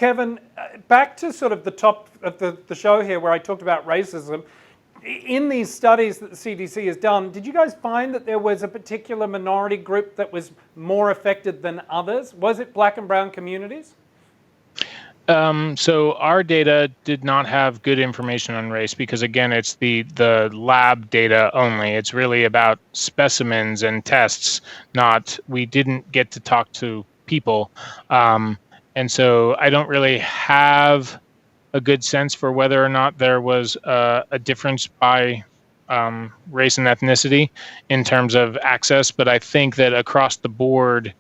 Kevin, back to sort of the top of the show here where I talked about racism. In these studies that the CDC has done, did you guys find that there was a particular minority group that was more affected than others? Was it black and brown communities? So our data did not have good information on race because, again, it's the lab data only. It's really about specimens and tests, we didn't get to talk to people. And so I don't really have a good sense for whether or not there was a difference by race and ethnicity in terms of access. But I think that across the board,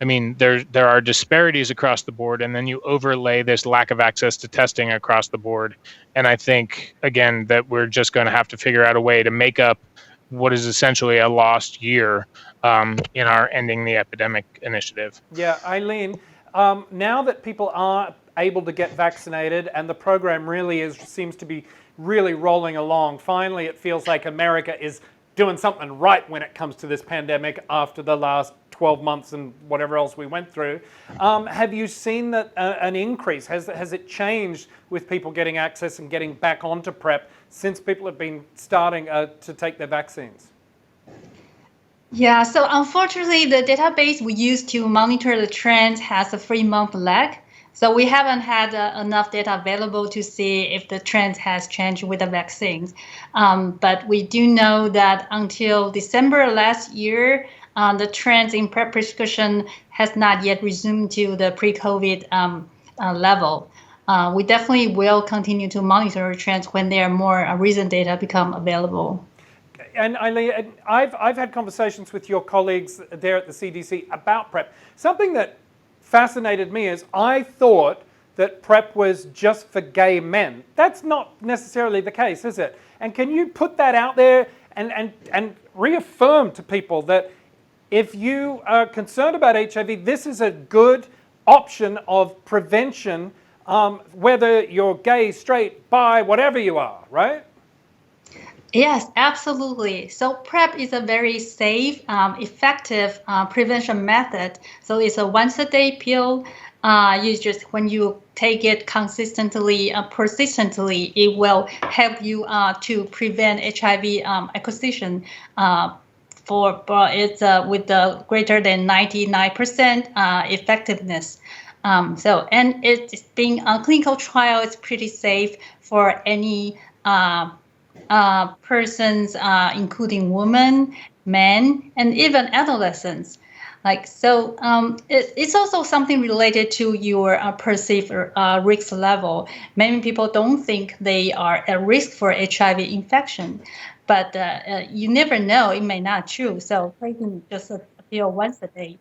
I mean, there are disparities across the board, and then you overlay this lack of access to testing across the board. And I think, again, that we're just going to have to figure out a way to make up what is essentially a lost year in our Ending the Epidemic initiative. Yeah, Eileen, now that people are able to get vaccinated and the program really seems to be really rolling along, finally it feels like America is doing something right when it comes to this pandemic after the last 12 months and whatever else we went through. Have you seen that an increase? Has it changed with people getting access and getting back onto PrEP since people have been starting to take their vaccines? Yeah, so unfortunately, the database we use to monitor the trends has a 3-month lag. So we haven't had enough data available to see if the trend has changed with the vaccines. But we do know that until December last year, the trends in PrEP prescription has not yet resumed to the pre-COVID level. We definitely will continue to monitor trends when there are more recent data become available. And Eileen, I've had conversations with your colleagues there at the CDC about PrEP. Something that fascinated me is I thought that PrEP was just for gay men. That's not necessarily the case, is it? And can you put that out there and reaffirm to people that if you are concerned about HIV, this is a good option of prevention, whether you're gay, straight, bi, whatever you are, right? Yes, absolutely. So PrEP is a very safe, effective prevention method. So it's a once-a-day pill. When you take it consistently, persistently, it will help you to prevent HIV acquisition. With the greater than 99% effectiveness. And it's being a clinical trial. It's pretty safe for any persons, including women, men, and even adolescents. It's also something related to your perceived risk level. Many people don't think they are at risk for HIV infection, but you never know, it may not true. So taking just a pill once a day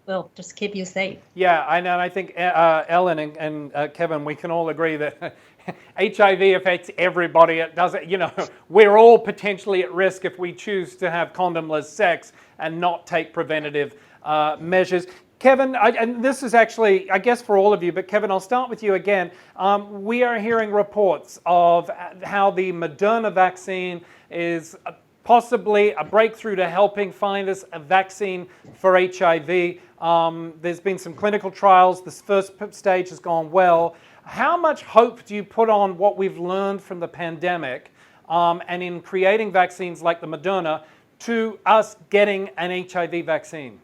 will just keep you safe. Yeah, I know. And I think Ellen and Kevin, we can all agree that HIV affects everybody. It doesn't, we're all potentially at risk if we choose to have condomless sex and not take preventative measures. Kevin, and this is actually, I guess, for all of you, but Kevin, I'll start with you again. We are hearing reports of how the Moderna vaccine is possibly a breakthrough to helping find us a vaccine for HIV. There's been some clinical trials. This first stage has gone well. How much hope do you put on what we've learned from the pandemic and in creating vaccines like the Moderna to us getting an HIV vaccine?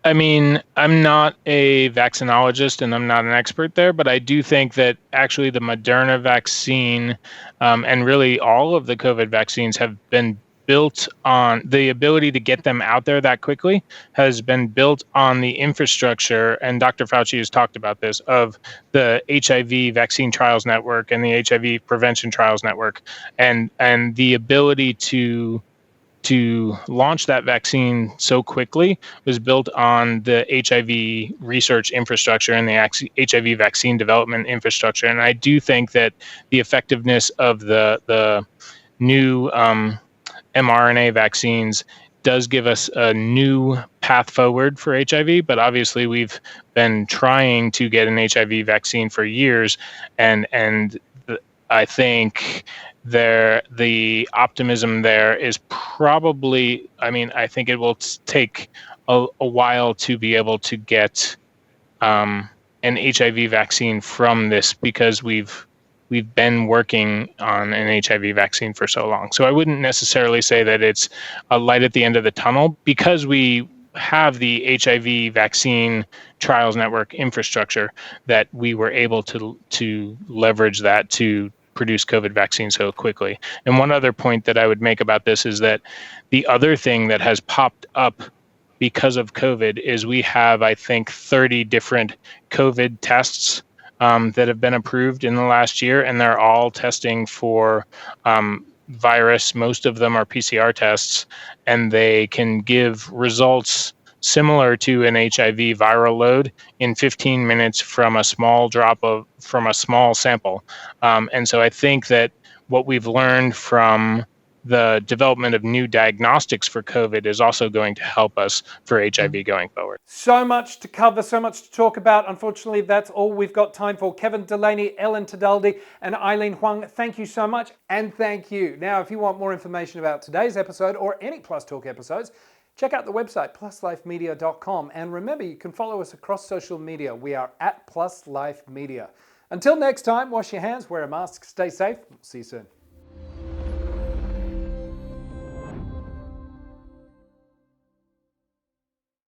I mean, I'm not a vaccinologist and I'm not an expert there, but I do think that actually the Moderna vaccine and really all of the COVID vaccines have been built on the ability to get them out there that quickly has been built on the infrastructure, and Dr. Fauci has talked about this, of the HIV Vaccine Trials Network and the HIV Prevention Trials Network, and the ability to launch that vaccine so quickly was built on the HIV research infrastructure and the HIV vaccine development infrastructure. And I do think that the effectiveness of the new mRNA vaccines does give us a new path forward for HIV, but obviously we've been trying to get an HIV vaccine for years, and I think the optimism there is probably, I think it will take a while to be able to get an HIV vaccine from this because we've been working on an HIV vaccine for so long. So I wouldn't necessarily say that it's a light at the end of the tunnel because we have the HIV vaccine trials network infrastructure that we were able to leverage that to produce COVID vaccines so quickly. And one other point that I would make about this is that the other thing that has popped up because of COVID is we have, I think, 30 different COVID tests that have been approved in the last year, and they're all testing for virus. Most of them are PCR tests, and they can give results similar to an HIV viral load in 15 minutes from a small sample. And so I think that what we've learned from the development of new diagnostics for COVID is also going to help us for HIV going forward. So much to cover, so much to talk about. Unfortunately, that's all we've got time for. Kevin Delaney, Ellen Tedaldi, and Eileen Huang, thank you so much, and thank you. Now, if you want more information about today's episode or any Plus Talk episodes, check out the website, pluslifemedia.com. And remember, you can follow us across social media. We are at Plus Life Media. Until next time, wash your hands, wear a mask, stay safe. See you soon.